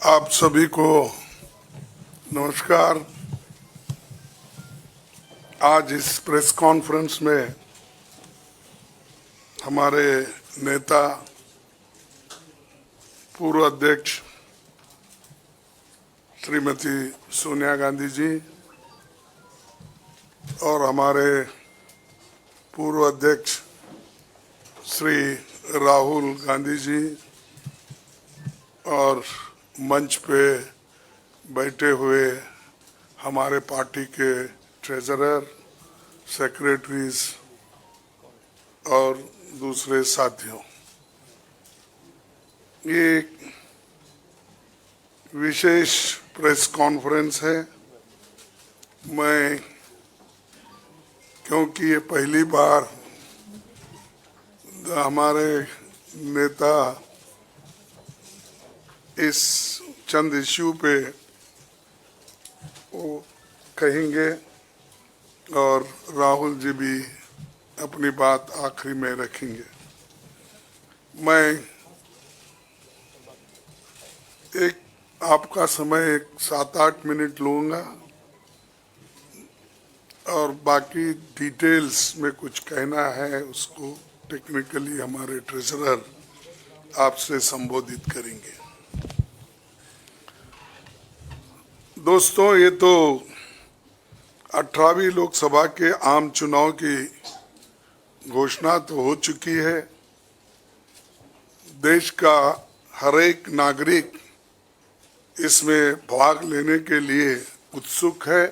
आप सभी को नमस्कार। आज इस प्रेस कॉन्फ्रेंस में हमारे नेता पूर्व अध्यक्ष श्रीमती सोनिया गांधी जी और हमारे पूर्व अध्यक्ष श्री राहुल गांधी जी और मंच पे बैठे हुए हमारे पार्टी के ट्रेजरर, सेक्रेटरीज और दूसरे साथियों, ये विशेष प्रेस कॉन्फ्रेंस है। मैं क्योंकि ये पहली बार हमारे नेता इस चंद इश्यू पे वो कहेंगे और राहुल जी भी अपनी बात आखिरी में रखेंगे। मैं एक आपका समय 7-8 मिनट लूँगा और बाकी डिटेल्स में कुछ कहना है उसको टेक्निकली हमारे ट्रेजरर आपसे संबोधित करेंगे। दोस्तों, ये तो 18वीं लोकसभा के आम चुनाव की घोषणा तो हो चुकी है। देश का हर एक नागरिक इसमें भाग लेने के लिए उत्सुक है।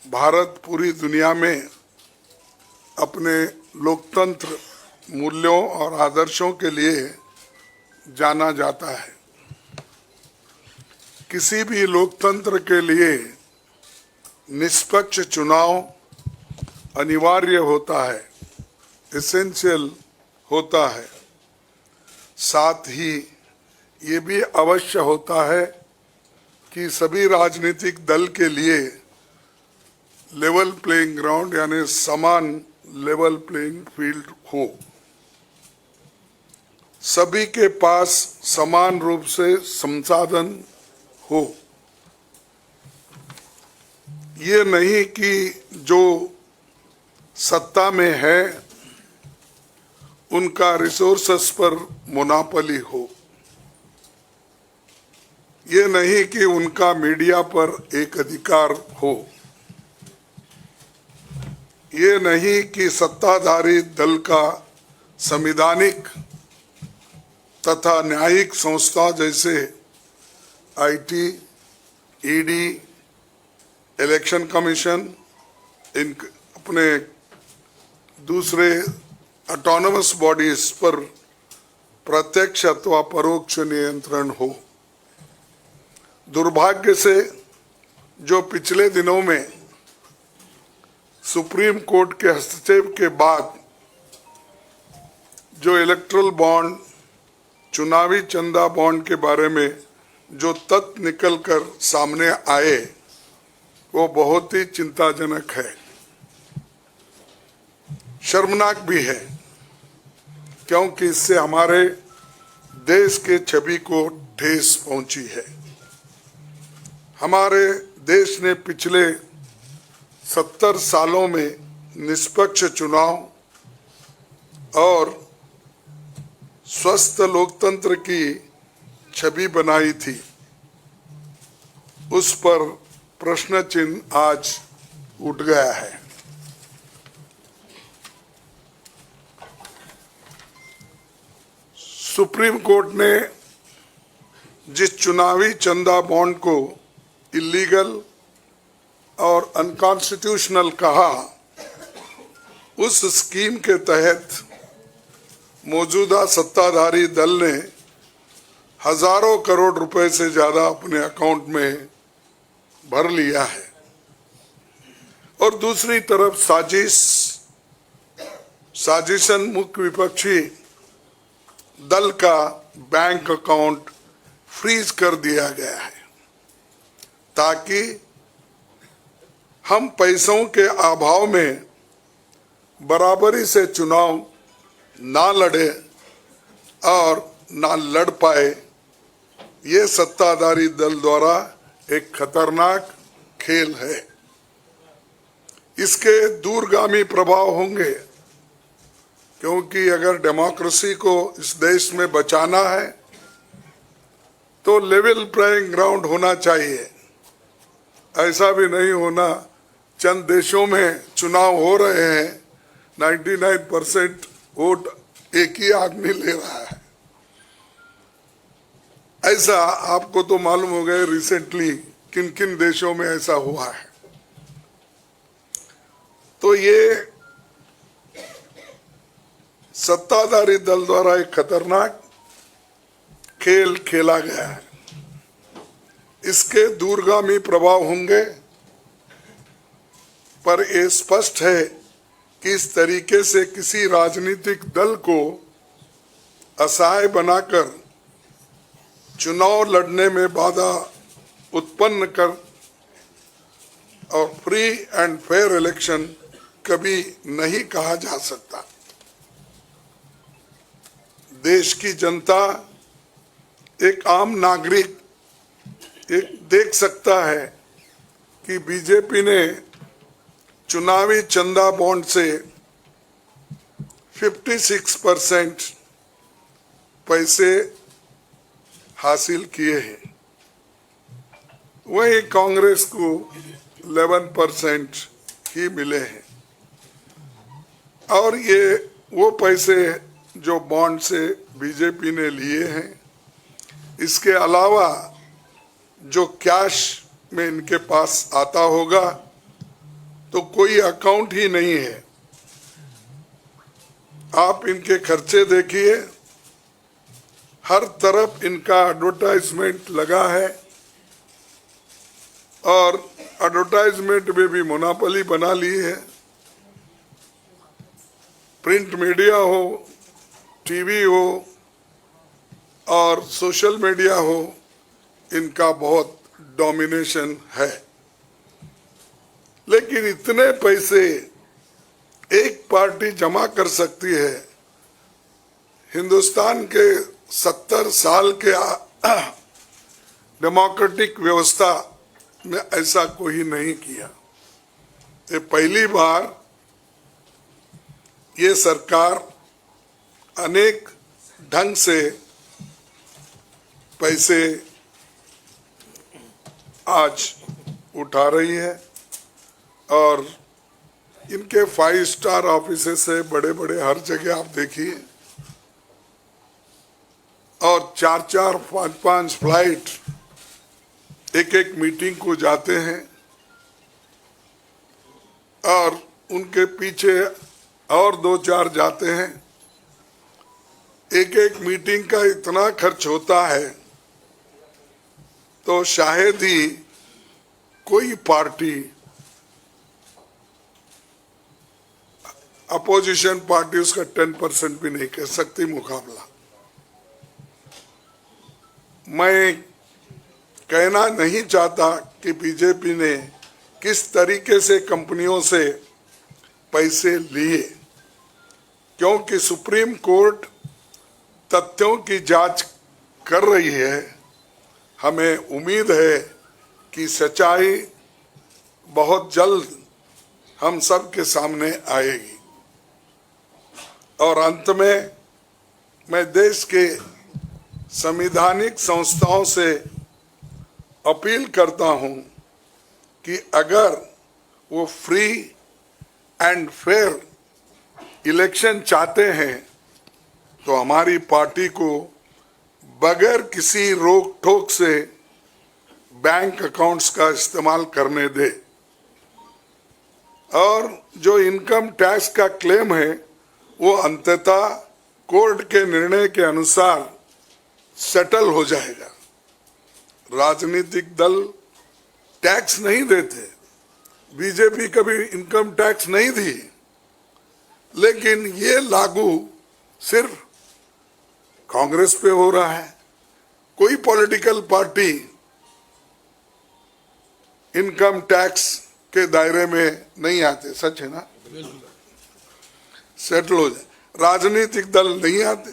भारत पूरी दुनिया में अपने लोकतंत्र मूल्यों और आदर्शों के लिए जाना जाता है। किसी भी लोकतंत्र के लिए निष्पक्ष चुनाव अनिवार्य होता है, एसेंशियल होता है। साथ ही ये भी अवश्य होता है कि सभी राजनीतिक दल के लिए लेवल प्लेइंग ग्राउंड यानी समान लेवल प्लेइंग फील्ड हो, सभी के पास समान रूप से संसाधन हो। ये नहीं कि जो सत्ता में है उनका रिसोर्सेस पर मोनोपोली हो। ये नहीं कि उनका मीडिया पर एक अधिकार हो। ये नहीं कि सत्ताधारी दल का संवैधानिक तथा न्यायिक संस्था जैसे आईटी, ईडी, इलेक्शन कमीशन, इन अपने दूसरे ऑटोनमस बॉडीज पर प्रत्यक्ष अथवा परोक्ष नियंत्रण हो। दुर्भाग्य से जो पिछले दिनों में सुप्रीम कोर्ट के हस्तक्षेप के बाद जो इलेक्टोरल बॉन्ड, चुनावी चंदा बॉन्ड के बारे में जो तथ्य निकलकर सामने आए वो बहुत ही चिंताजनक है, शर्मनाक भी है, क्योंकि इससे हमारे देश के छवि को ठेस पहुंची है। हमारे देश ने पिछले 70 सालों में निष्पक्ष चुनाव और स्वस्थ लोकतंत्र की छवि बनाई थी। उस पर प्रश्न चिन्ह आज उठ गया है। सुप्रीम कोर्ट ने जिस चुनावी चंदा बॉन्ड को इलीगल और अनकॉन्स्टिट्यूशनल कहा, उस स्कीम के तहत मौजूदा सत्ताधारी दल ने हजारों करोड़ रुपए से ज्यादा अपने अकाउंट में भर लिया है और दूसरी तरफ साजिशन मुख्य विपक्षी दल का बैंक अकाउंट फ्रीज कर दिया गया है ताकि हम पैसों के अभाव में बराबरी से चुनाव ना लड़े और ना लड़ पाए, ये सत्ताधारी दल द्वारा एक खतरनाक खेल है। इसके दूरगामी प्रभाव होंगे, क्योंकि अगर डेमोक्रेसी को इस देश में बचाना है तो लेवल प्लेइंग ग्राउंड होना चाहिए। ऐसा भी नहीं होना, चंद देशों में चुनाव हो रहे हैं, 99% वोट एक ही आदमी ले रहा है। ऐसा आपको तो मालूम हो गया रिसेंटली किन किन देशों में ऐसा हुआ है। तो ये सत्ताधारी दल द्वारा एक खतरनाक खेल खेला गया है। इसके दूरगामी प्रभाव होंगे, पर यह स्पष्ट है कि इस तरीके से किसी राजनीतिक दल को असहाय बनाकर चुनाव लड़ने में बाधा उत्पन्न कर और फ्री एंड फेयर इलेक्शन कभी नहीं कहा जा सकता। देश की जनता, एक आम नागरिक एक देख सकता है कि बीजेपी ने चुनावी चंदा बॉन्ड से 56% पैसे हासिल किए हैं, वहीं कांग्रेस को 11% ही मिले हैं। और ये वो पैसे जो बॉन्ड से बीजेपी ने लिए हैं, इसके अलावा जो कैश में इनके पास आता होगा तो कोई अकाउंट ही नहीं है। आप इनके खर्चे देखिए, हर तरफ इनका एडवर्टाइजमेंट लगा है और एडवर्टाइजमेंट में भी मोनोपोली बना ली है। प्रिंट मीडिया हो, टीवी हो और सोशल मीडिया हो, इनका बहुत डोमिनेशन है। लेकिन इतने पैसे एक पार्टी जमा कर सकती है, हिंदुस्तान के 70 साल के डेमोक्रेटिक व्यवस्था में ऐसा कोई नहीं किया। ये पहली बार ये सरकार अनेक ढंग से पैसे आज उठा रही है और इनके 5 स्टार ऑफिसेस से बड़े बड़े हर जगह आप देखिए, और 4-4, 5-5 फ्लाइट एक मीटिंग को जाते हैं और उनके पीछे और 2-4 जाते हैं। एक मीटिंग का इतना खर्च होता है तो शायद ही कोई पार्टी, अपोजिशन पार्टी उसका 10% भी नहीं कह सकती मुकाबला। मैं कहना नहीं चाहता कि बीजेपी ने किस तरीके से कंपनियों से पैसे लिए, क्योंकि सुप्रीम कोर्ट तथ्यों की जांच कर रही है। हमें उम्मीद है कि सच्चाई बहुत जल्द हम सब के सामने आएगी। और अंत में मैं देश के संवैधानिक संस्थाओं से अपील करता हूं कि अगर वो फ्री एंड फेयर इलेक्शन चाहते हैं तो हमारी पार्टी को बगैर किसी रोक टोक से बैंक अकाउंट्स का इस्तेमाल करने दे, और जो इनकम टैक्स का क्लेम है वो अंततः कोर्ट के निर्णय के अनुसार सेटल हो जाएगा। राजनीतिक दल टैक्स नहीं देते, बीजेपी कभी इनकम टैक्स नहीं दी, लेकिन ये लागू सिर्फ कांग्रेस पे हो रहा है। कोई पॉलिटिकल पार्टी इनकम टैक्स के दायरे में नहीं आते, सच है ना, सेटल हो जाए। राजनीतिक दल नहीं आते,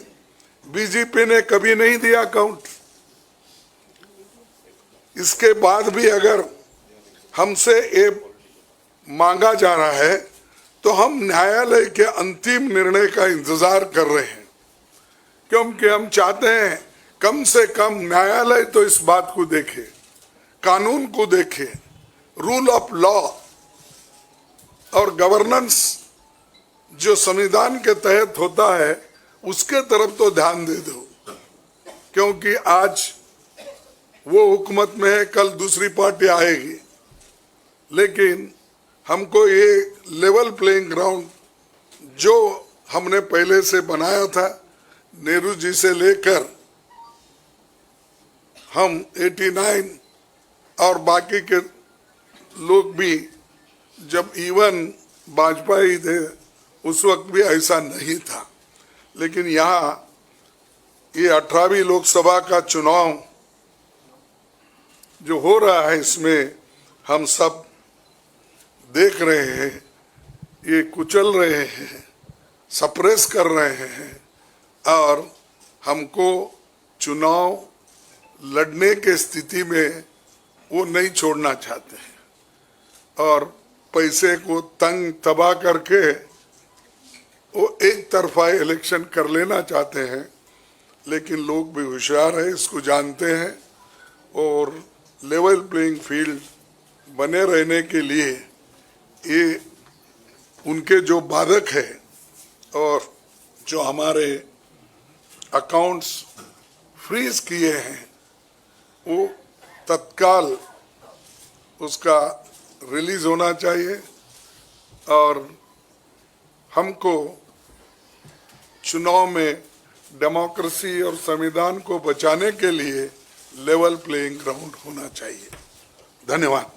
बीजेपी ने कभी नहीं दिया अकाउंट। इसके बाद भी अगर हमसे ये मांगा जा रहा है तो हम न्यायालय के अंतिम निर्णय का इंतजार कर रहे हैं, क्योंकि हम चाहते हैं कम से कम न्यायालय तो इस बात को देखे, कानून को देखे, रूल ऑफ लॉ और गवर्नेंस जो संविधान के तहत होता है उसके तरफ तो ध्यान दे दो, क्योंकि आज वो हुकूमत में है, कल दूसरी पार्टी आएगी। लेकिन हमको ये लेवल प्लेइंग ग्राउंड जो हमने पहले से बनाया था, नेहरू जी से लेकर हम 89 और बाकी के लोग भी, जब इवन वाजपेयी थे उस वक्त भी ऐसा नहीं था। लेकिन यहाँ ये 18वीं लोकसभा का चुनाव जो हो रहा है, इसमें हम सब देख रहे हैं, ये कुचल रहे हैं, सप्रेस कर रहे हैं और हमको चुनाव लड़ने के स्थिति में वो नहीं छोड़ना चाहते हैं और पैसे को तंग तबाह करके वो एक तरफा इलेक्शन कर लेना चाहते हैं। लेकिन लोग भी होशियार है, इसको जानते हैं और लेवल प्लेइंग फील्ड बने रहने के लिए ये उनके जो बाधक है और जो हमारे अकाउंट्स फ्रीज किए हैं वो तत्काल उसका रिलीज होना चाहिए और हमको चुनाव में डेमोक्रेसी और संविधान को बचाने के लिए लेवल प्लेइंग ग्राउंड होना चाहिए। धन्यवाद।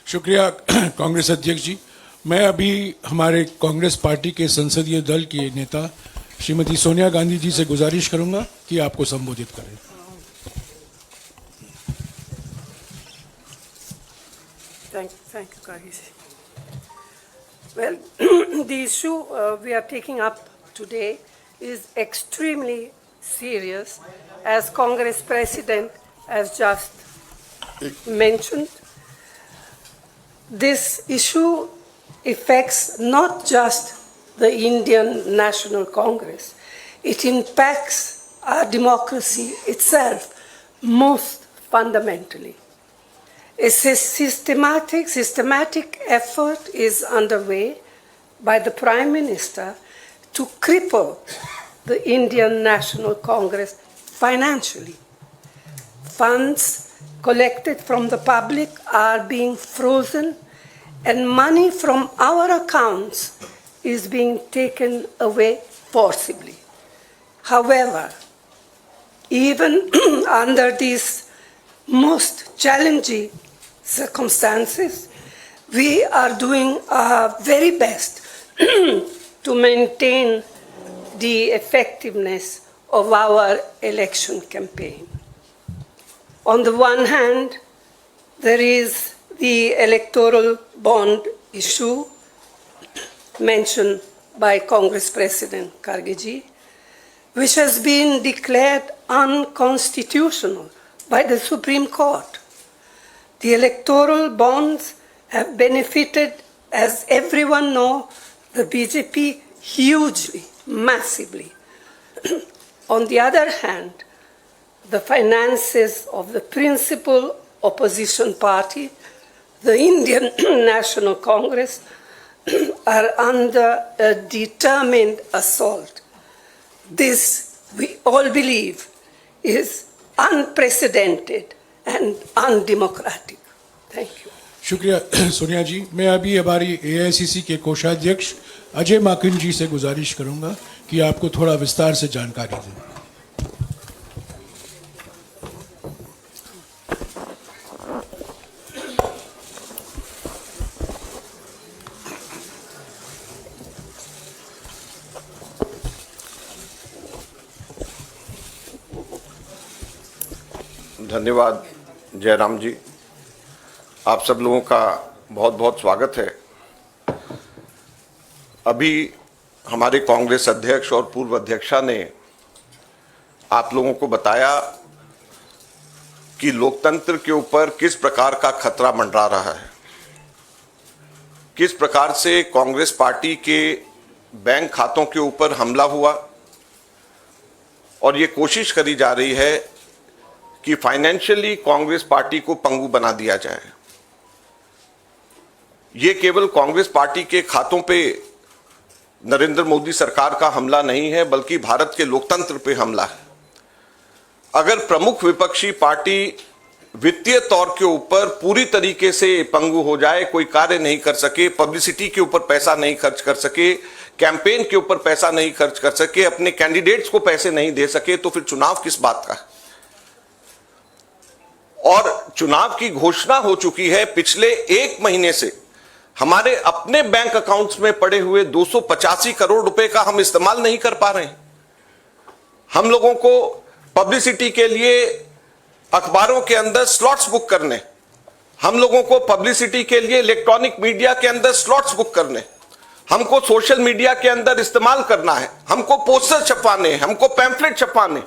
शुक्रिया कांग्रेस अध्यक्ष जी। मैं अभी हमारे कांग्रेस पार्टी के संसदीय दल के नेता श्रीमती सोनिया गांधी जी से गुजारिश करूंगा कि आपको संबोधित करें। Thank you, Karis. Well, the issue we are taking up today is extremely serious, as Congress President has just mentioned. This issue affects not just the Indian National Congress, it impacts our democracy itself most fundamentally. A systematic effort is underway by the Prime Minister to cripple the Indian National Congress financially. Funds collected from the public are being frozen and money from our accounts is being taken away forcibly. However, even under these most challenging circumstances, we are doing our very best to maintain the effectiveness of our election campaign. On the one hand, there is the electoral bond issue mentioned by Congress President Kharge, which has been declared unconstitutional by the Supreme Court. The electoral bonds have benefited, as everyone knows, the BJP hugely, massively. On the other hand, the finances of the principal opposition party, the Indian National Congress, are under a determined assault. This, we all believe, is unprecedented and undemocratic. Thank you. शुक्रिया सोनिया जी। मैं अभी हमारी AICC के कोषाध्यक्ष अजय माकिन जी से गुजारिश करूंगा कि आपको थोड़ा विस्तार से जानकारी दें। धन्यवाद जयराम जी, आप सब लोगों का बहुत बहुत स्वागत है। अभी हमारे कांग्रेस अध्यक्ष और पूर्व अध्यक्षा ने आप लोगों को बताया कि लोकतंत्र के ऊपर किस प्रकार का खतरा मंडरा रहा है, किस प्रकार से कांग्रेस पार्टी के बैंक खातों के ऊपर हमला हुआ और ये कोशिश करी जा रही है कि फाइनेंशियली कांग्रेस पार्टी को पंगु बना दिया जाए। ये केवल कांग्रेस पार्टी के खातों पे नरेंद्र मोदी सरकार का हमला नहीं है, बल्कि भारत के लोकतंत्र पे हमला है। अगर प्रमुख विपक्षी पार्टी वित्तीय तौर के ऊपर पूरी तरीके से पंगु हो जाए, कोई कार्य नहीं कर सके, पब्लिसिटी के ऊपर पैसा नहीं खर्च कर सके, कैंपेन के ऊपर पैसा नहीं खर्च कर सके, अपने कैंडिडेट्स को पैसे नहीं दे सके, तो फिर चुनाव किस बात का? और चुनाव की घोषणा हो चुकी है। पिछले एक महीने से हमारे अपने बैंक अकाउंट्स में पड़े हुए 285 करोड़ रुपए का हम इस्तेमाल नहीं कर पा रहे हैं। हम लोगों को पब्लिसिटी के लिए अखबारों के अंदर स्लॉट्स बुक करने, हम लोगों को पब्लिसिटी के लिए इलेक्ट्रॉनिक मीडिया के अंदर स्लॉट्स बुक करने, हमको सोशल मीडिया के अंदर इस्तेमाल करना है, हमको पोस्टर छपवाने, हमको पैम्फलेट छपवाने।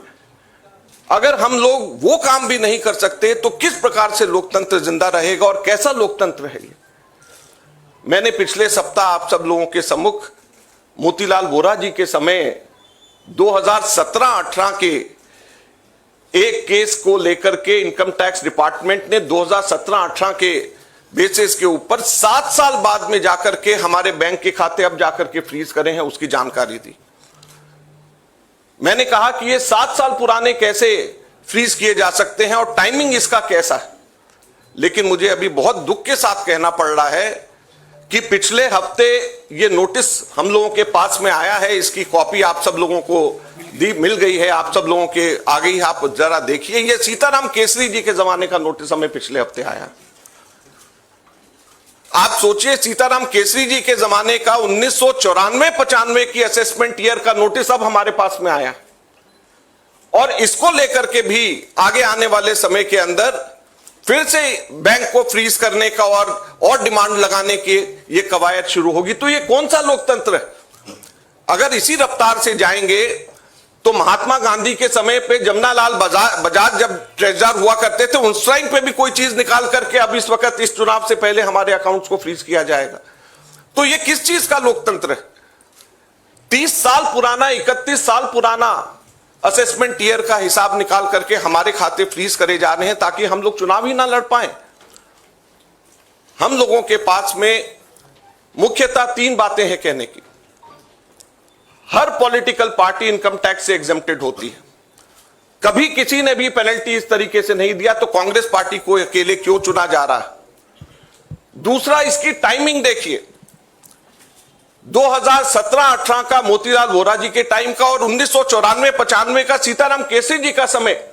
अगर हम लोग वो काम भी नहीं कर सकते तो किस प्रकार से लोकतंत्र जिंदा रहेगा और कैसा लोकतंत्र है ये? मैंने पिछले सप्ताह आप सब लोगों के सम्मुख मोतीलाल वोरा जी के समय 2017-18 के एक केस को लेकर के इनकम टैक्स डिपार्टमेंट ने 2017-18 के बेसिस के ऊपर 7 साल बाद में जाकर के हमारे बैंक के खाते अब जाकर के फ्रीज करे हैं, उसकी जानकारी दी। मैंने कहा कि ये 7 साल पुराने कैसे फ्रीज किए जा सकते हैं और टाइमिंग इसका कैसा है। लेकिन मुझे अभी बहुत दुख के साथ कहना पड़ रहा है कि पिछले हफ्ते ये नोटिस हम लोगों के पास में आया है, इसकी कॉपी आप सब लोगों को मिल गई है, आप सब लोगों के आ गई है, आप जरा देखिए। ये सीताराम केसरी जी के जमाने का नोटिस हमें पिछले हफ्ते आया। आप सोचिए, सीताराम केसरी जी के जमाने का 1994-95 की असेसमेंट ईयर का नोटिस अब हमारे पास में आया और इसको लेकर के भी आगे आने वाले समय के अंदर फिर से बैंक को फ्रीज करने का और डिमांड लगाने की ये कवायद शुरू होगी। तो ये कौन सा लोकतंत्र है? अगर इसी रफ्तार से जाएंगे तो महात्मा गांधी के समय पे जमनालाल बजाज जब ट्रेजरर हुआ करते थे, उस टाइम पे भी कोई चीज निकाल करके अब इस वक्त इस चुनाव से पहले हमारे अकाउंट्स को फ्रीज किया जाएगा। तो ये किस चीज का लोकतंत्र है? 30 साल पुराना, 31 साल पुराना असेसमेंट ईयर का हिसाब निकाल करके हमारे खाते फ्रीज करे जा रहे हैं ताकि हम लोग चुनाव ही ना लड़ पाए। हम लोगों के पास में मुख्यतः 3 बातें हैं कहने की। हर पॉलिटिकल पार्टी इनकम टैक्स से एग्जेम्प्टेड होती है, कभी किसी ने भी पेनल्टी इस तरीके से नहीं दिया, तो कांग्रेस पार्टी को अकेले क्यों चुना जा रहा है? दूसरा, इसकी टाइमिंग देखिए, 2017-18 का मोतीलाल वोरा जी के टाइम का और 1994-95 का सीताराम केसरी जी का समय,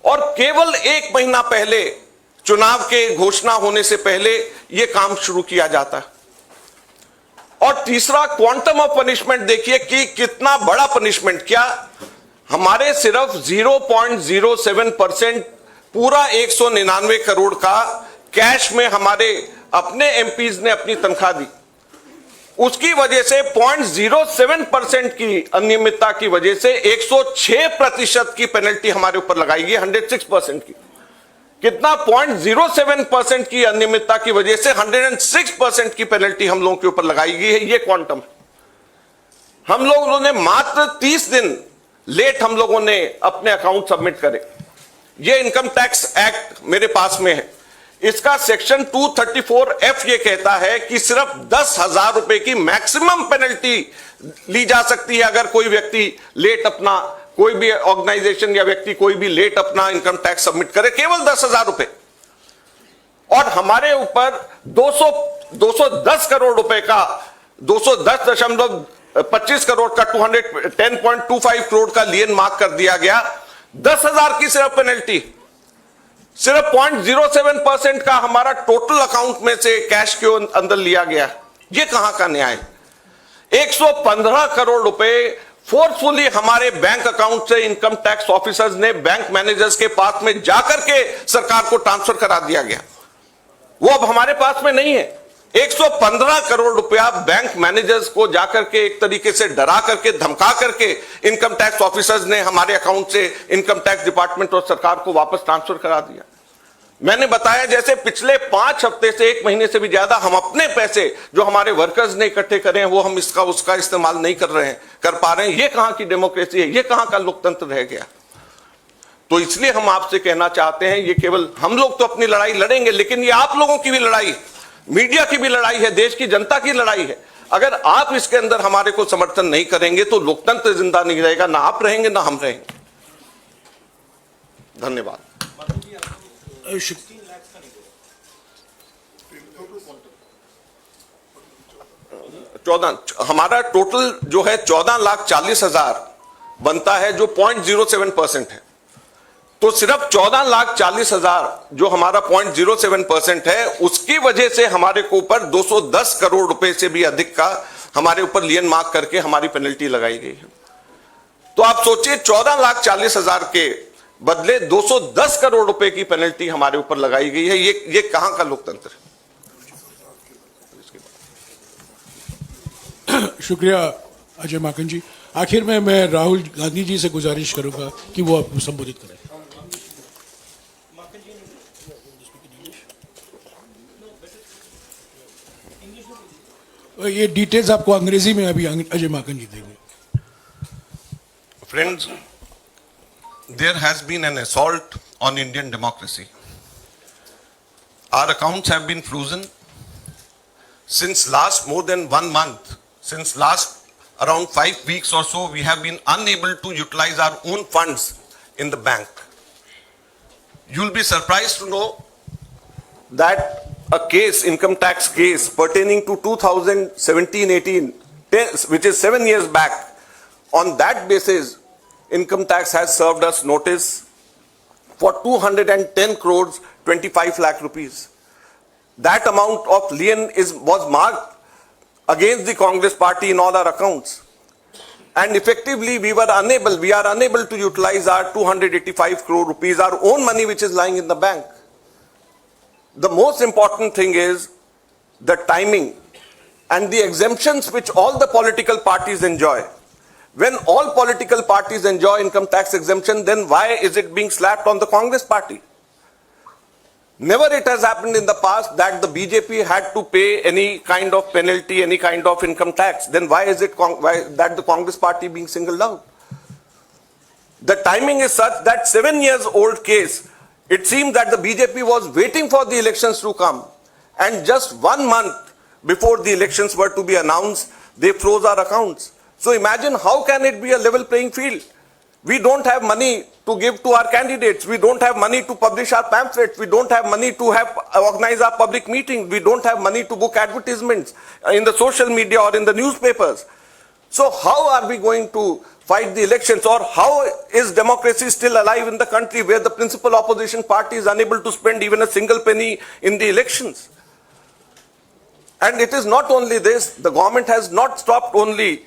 और केवल 1 महीना पहले चुनाव के घोषणा होने से पहले यह काम शुरू किया जाता है। और तीसरा, क्वांटम ऑफ पनिशमेंट देखिए कि कितना बड़ा पनिशमेंट। क्या हमारे सिर्फ 0.07% पूरा 199 करोड़ का कैश में हमारे अपने एमपीज ने अपनी तनख्वाह दी, उसकी वजह से 0.07% की अनियमितता की वजह से 106% की पेनल्टी हमारे ऊपर लगाई गई, 106% की। कितना? 0.07% की अनियमितता की वजह से 106% की पेनल्टी हम लोगों के ऊपर लगाई गई है। ये क्वांटम। हम लोगों ने मात्र 30 दिन लेट हम लोगों ने अपने अकाउंट सबमिट करे। ये इनकम टैक्स एक्ट मेरे पास में है, इसका सेक्शन 234F ये कहता है कि सिर्फ 10,000 रुपए की मैक्सिमम पेनल्टी ली जा सकती है अगर कोई व्यक्ति लेट अपना, कोई भी ऑर्गेनाइजेशन या व्यक्ति कोई भी लेट अपना इनकम टैक्स सबमिट करे, केवल 10,000 रुपए। और हमारे ऊपर 210 करोड़ रुपए का 210.25 करोड़ का 210.25 करोड़ का लियन मार्क कर दिया गया। 10,000 की सिर्फ पेनल्टी, सिर्फ 0.07% का हमारा टोटल अकाउंट में से कैश के अंदर लिया गया। ये कहां का न्याय? 115 करोड़ रुपए फोर्सफुली हमारे बैंक अकाउंट से इनकम टैक्स ऑफिसर्स ने बैंक मैनेजर्स के पास में जाकर के सरकार को ट्रांसफर करा दिया गया। वो अब हमारे पास में नहीं है। 115 करोड़ रुपया बैंक मैनेजर्स को जाकर के एक तरीके से डरा करके धमका करके इनकम टैक्स ऑफिसर्स ने हमारे अकाउंट से इनकम टैक्स डिपार्टमेंट और सरकार को वापस ट्रांसफर करा दिया। मैंने बताया जैसे पिछले 5 हफ्ते से 1 महीने से भी ज्यादा हम अपने पैसे जो हमारे वर्कर्स ने इकट्ठे करे हैं वो हम इसका उसका इस्तेमाल नहीं कर पा रहे हैं। ये कहां की डेमोक्रेसी है, ये कहां का लोकतंत्र रह गया। तो इसलिए हम आपसे कहना चाहते हैं, ये केवल हम लोग तो अपनी लड़ाई लड़ेंगे, लेकिन ये आप लोगों की भी लड़ाई, मीडिया की भी लड़ाई है, देश की जनता की लड़ाई है। अगर आप इसके अंदर हमारे को समर्थन नहीं करेंगे तो लोकतंत्र जिंदा नहीं रहेगा, ना आप रहेंगे ना हम रहेंगे। धन्यवाद। हमारा टोटल जो है 14,40,000 बनता है, जो 0.07% है। तो सिर्फ 14,40,000 जो हमारा 0.07% है, उसकी वजह से हमारे को ऊपर 210 करोड़ रुपए से भी अधिक का हमारे ऊपर लियन मार्क करके हमारी पेनल्टी लगाई गई है। तो आप सोचिए 14,40,000 के बदले 210 करोड़ रुपए की पेनल्टी हमारे ऊपर लगाई गई है। ये कहां का लोकतंत्र है? शुक्रिया अजय माकन जी। आखिर में मैं राहुल गांधी जी से गुजारिश करूंगा कि वो आपको संबोधित करें। ये डिटेल्स आपको अंग्रेजी में अभी अजय माकन जी देंगे। Friends, there has been an assault on Indian democracy. Our accounts have been frozen since last more than 1 month. Since last around 5 weeks or so, we have been unable to utilize our own funds in the bank. You'll be surprised to know that a case, income tax case pertaining to 2017-18, which is 7 years back, on that basis, income tax has served us notice for 210 crores 25 lakh rupees. That amount of lien was marked against the Congress party in all our accounts. And effectively we are unable to utilize our 285 crore rupees, our own money which is lying in the bank. The most important thing is the timing and the exemptions which all the political parties enjoy. When all political parties enjoy income tax exemption, then why is it being slapped on the Congress party? Never it has happened in the past that the BJP had to pay any kind of penalty, any kind of income tax. Then why is it that the Congress party being singled out? The timing is such that 7 years old case, it seemed that the BJP was waiting for the elections to come, and just 1 month before the elections were to be announced, they froze our accounts. So imagine how can it be a level playing field? We don't have money to give to our candidates. We don't have money to publish our pamphlets. We don't have money to organize our public meetings. We don't have money to book advertisements in the social media or in the newspapers. So how are we going to fight the elections, or how is democracy still alive in the country where the principal opposition party is unable to spend even a single penny in the elections? And it is not only this, the government has not stopped only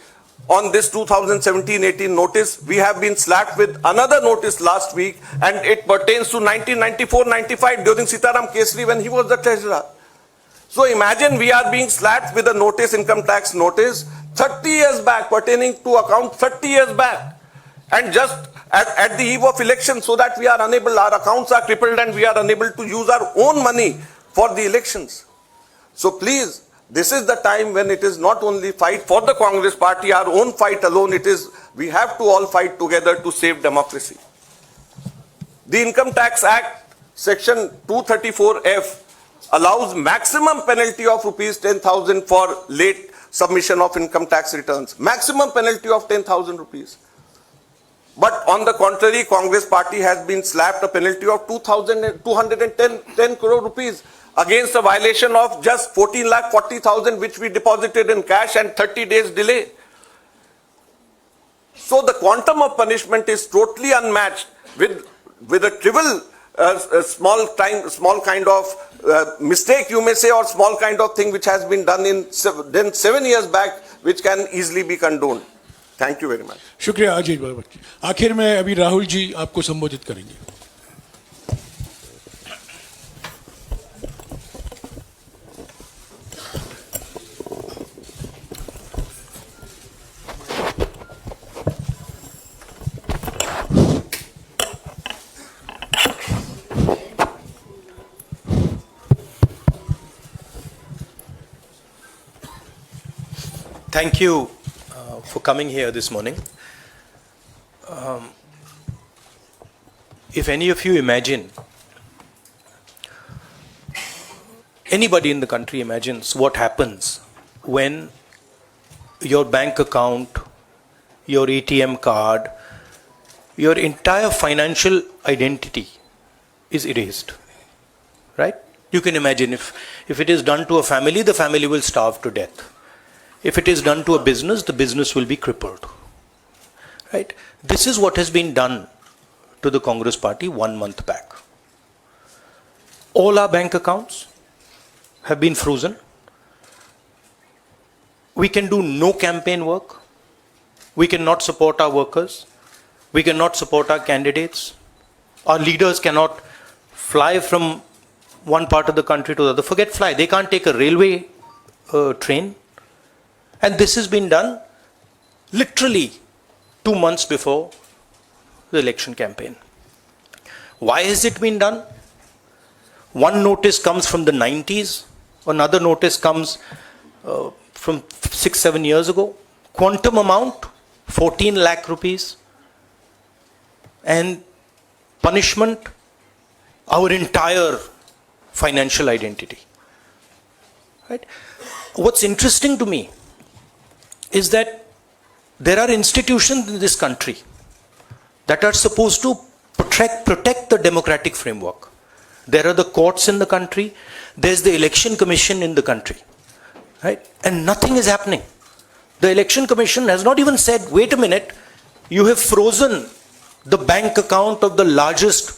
on this 2017-18 notice. We have been slapped with another notice last week, and it pertains to 1994-95 during Sitaram Kesri when he was the treasurer. So imagine we are being slapped with a notice, income tax notice, 30 years back, pertaining to account 30 years back. And just at the eve of election, so that we are unable, our accounts are crippled and we are unable to use our own money for the elections. So please, this is the time when it is not only fight for the Congress party, our own fight alone, it is, we have to all fight together to save democracy. The Income Tax Act, section 234F, allows maximum penalty of rupees 10,000 for late submission of income tax returns. Maximum penalty of 10,000 rupees. But on the contrary, Congress party has been slapped a penalty of 210 crore rupees against a violation of just 14,40,000 which we deposited in cash and 30 days delay. So the quantum of punishment is totally unmatched with a trivial small kind of mistake, you may say, or small kind of thing which has been done in 7 years back, which can easily be condoned. Thank you very much. शुक्रिया अजय बाबा जी। आखिर में अभी राहुल जी आपको संबोधित करेंगे। Thank you for coming here this morning. If any of you imagine, anybody in the country imagines what happens when your bank account, your ATM card, your entire financial identity is erased, right? You can imagine if it is done to a family, the family will starve to death. If it is done to a business, the business will be crippled, right? This is what has been done to the Congress party 1 month back. All our bank accounts have been frozen. We can do no campaign work. We cannot support our workers. We cannot support our candidates. Our leaders cannot fly from one part of the country to the other. Forget fly. They can't take a railway train. And this has been done literally 2 months before the election campaign. Why has it been done? One notice comes from the 90s. Another notice comes from 6-7 years ago. Quantum amount, 14 lakh rupees. And punishment, our entire financial identity. Right? What's interesting to me is that there are institutions in this country that are supposed to protect the democratic framework. There are the courts in the country, there's the election commission in the country, right? And nothing is happening. The election commission has not even said, wait a minute, you have frozen the bank account of the largest,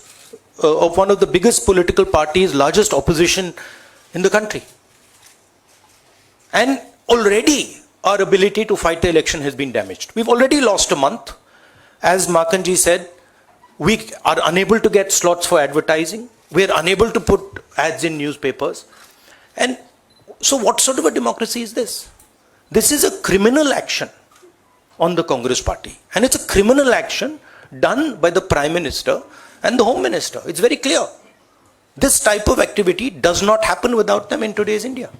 of one of the biggest political parties, largest opposition in the country. And already our ability to fight the election has been damaged. We've already lost a month. As Makanji said, we are unable to get slots for advertising. We are unable to put ads in newspapers. And so what sort of a democracy is this? This is a criminal action on the Congress party. And it's a criminal action done by the Prime Minister and the Home Minister. It's very clear. This type of activity does not happen without them in today's India.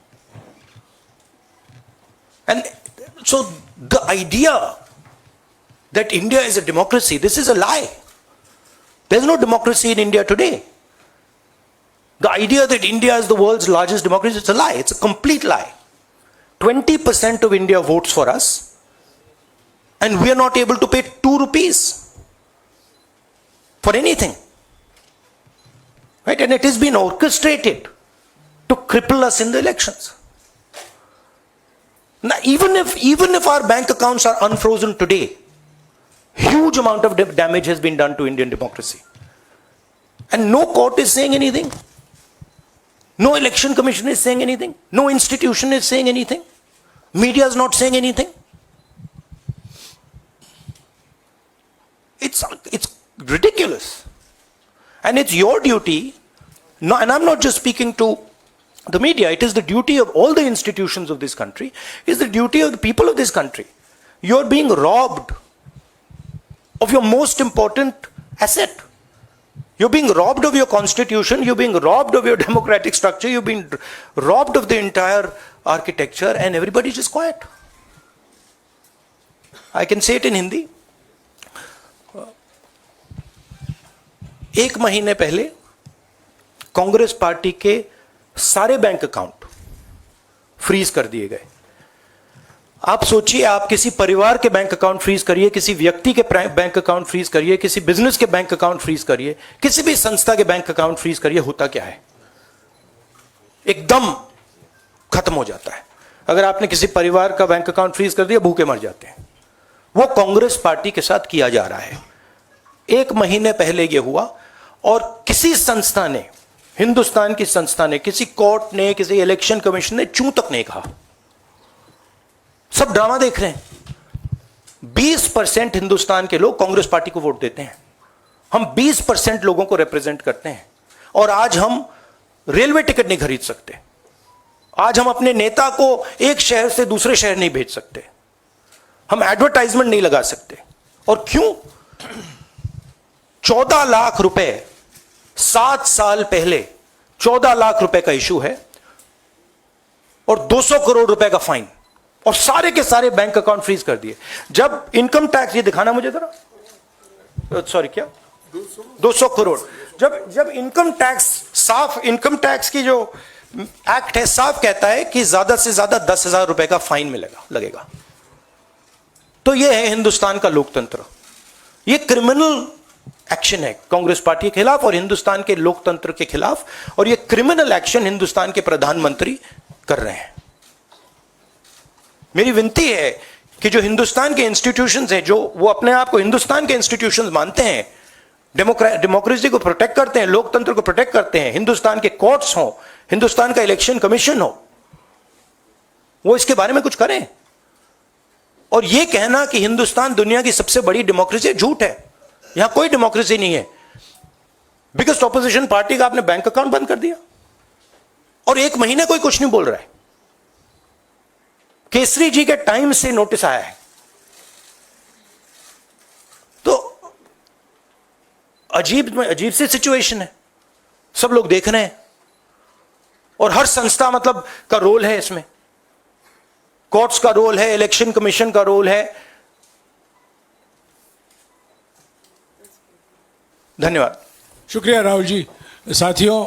And so the idea that India is a democracy, this is a lie. There's no democracy in India today. The idea that India is the world's largest democracy, it's a lie. It's a complete lie. 20% of India votes for us, and we are not able to pay 2 rupees for anything. Right? And it has been orchestrated to cripple us in the elections. Now, even if our bank accounts are unfrozen today, huge amount of damage has been done to Indian democracy. And no court is saying anything. No election commission is saying anything. No institution is saying anything. Media is not saying anything. It's ridiculous. And it's your duty, no, and I'm not just speaking to the media, it is the duty of all the institutions of this country, it's the duty of the people of this country. You're being robbed of your most important asset. You're being robbed of your constitution, you're being robbed of your democratic structure, you're being robbed of the entire architecture, and everybody's just quiet. I can say it in Hindi. एक महीने पहले Congress party के सारे bank account freeze कर दिए गए. आप सोचिए, आप किसी परिवार के बैंक अकाउंट फ्रीज करिए, किसी व्यक्ति के बैंक अकाउंट फ्रीज करिए, किसी बिजनेस के बैंक अकाउंट फ्रीज करिए, किसी भी संस्था के बैंक अकाउंट फ्रीज करिए, होता क्या है? एकदम खत्म हो जाता है. अगर आपने किसी परिवार का बैंक अकाउंट फ्रीज कर दिया, भूखे मर जाते हैं. वो कांग्रेस पार्टी के साथ किया जा रहा है. एक महीने पहले यह हुआ और किसी संस्था ने, हिंदुस्तान की संस्था ने, किसी कोर्ट ने, किसी इलेक्शन कमीशन ने चूं तक नहीं कहा. सब ड्रामा देख रहे हैं. 20% हिंदुस्तान के लोग कांग्रेस पार्टी को वोट देते हैं. हम 20% लोगों को रिप्रेजेंट करते हैं. और आज हम रेलवे टिकट नहीं खरीद सकते. आज हम अपने नेता को एक शहर से दूसरे शहर नहीं भेज सकते. हम एडवर्टाइजमेंट नहीं लगा सकते. और क्यों? 14 लाख रुपए 7 साल पहले 14 लाख रुपए का इशू है और 200 करोड़ रुपए का फाइन. और सारे के सारे बैंक अकाउंट फ्रीज कर दिए। जब इनकम टैक्स, ये दिखाना मुझे जरा, सॉरी क्या 200 करोड़, जब इनकम टैक्स, साफ इनकम टैक्स की जो एक्ट है साफ कहता है कि ज्यादा से ज्यादा 10,000 रुपए का फाइन लगेगा। तो यह है हिंदुस्तान का लोकतंत्र। यह क्रिमिनल एक्शन है कांग्रेस पार्टी के खिलाफ और हिंदुस्तान के लोकतंत्र के खिलाफ, और यह क्रिमिनल एक्शन हिंदुस्तान के प्रधानमंत्री कर रहे हैं। मेरी विनती है कि जो हिंदुस्तान के इंस्टीट्यूशंस हैं, जो वो अपने आप को हिंदुस्तान के इंस्टीट्यूशंस मानते हैं, डेमोक्रेसी को प्रोटेक्ट करते हैं, लोकतंत्र को प्रोटेक्ट करते हैं, हिंदुस्तान के कोर्ट्स हो, हिंदुस्तान का इलेक्शन कमीशन हो, वो इसके बारे में कुछ करें। और यह कहना कि हिंदुस्तान दुनिया की सबसे बड़ी डेमोक्रेसी, झूठ है। यहां कोई डेमोक्रेसी नहीं है। बिगेस्ट ऑपोजिशन पार्टी का आपने बैंक अकाउंट बंद कर दिया और 1 महीने कोई कुछ नहीं बोल रहा है। केसरी जी के टाइम से नोटिस आया है। तो अजीब सी सिचुएशन है, सब लोग देख रहे हैं और हर संस्था मतलब का रोल है इसमें। कोर्ट्स का रोल है, इलेक्शन कमीशन का रोल है। धन्यवाद। शुक्रिया राहुल जी। साथियों,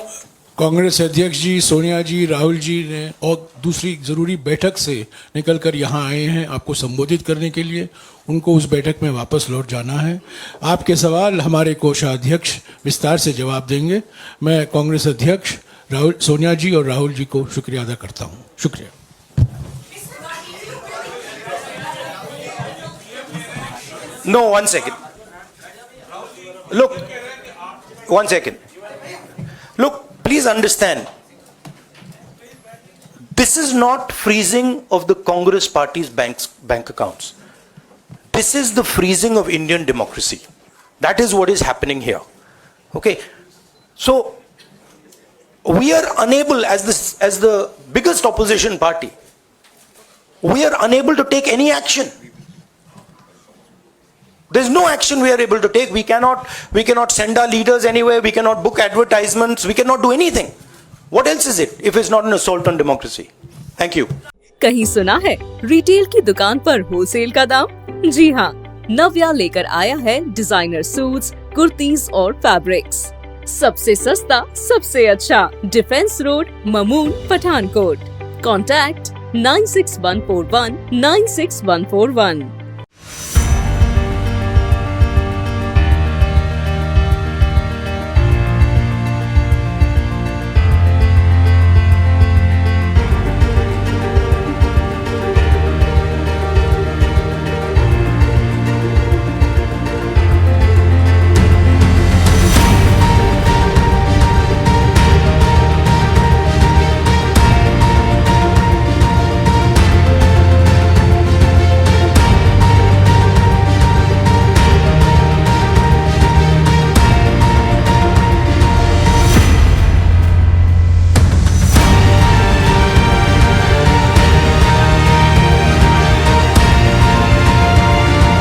कांग्रेस अध्यक्ष जी, सोनिया जी, राहुल जी ने और दूसरी ज़रूरी बैठक से निकलकर यहाँ आए हैं आपको संबोधित करने के लिए। उनको उस बैठक में वापस लौट जाना है। आपके सवाल हमारे कोषाध्यक्ष विस्तार से जवाब देंगे। मैं कांग्रेस अध्यक्ष सोनिया जी और राहुल जी को शुक्रिया अदा करता हूँ। शुक्रिया। No, 1 second. Look, 1 second. Look, please understand. This is not freezing of the Congress party's bank accounts. This is the freezing of Indian democracy. That is what is happening here. Okay? So, we are unable, as the biggest opposition party, we are unable to take any action. There's no action we are able to take. We cannot send our leaders anywhere. We cannot book advertisements. We cannot do anything. What else is it if it's not an assault on democracy? Thank you. कहीं सुना है retail की दुकान पर wholesale का दाम? जी हाँ, नव्या लेकर आया है डिजाइनर सूट्स, कुर्तीज और फैब्रिक्स। सबसे सस्ता, सबसे अच्छा। Defence road, Mamun, Pathankot. Contact 96141 96141।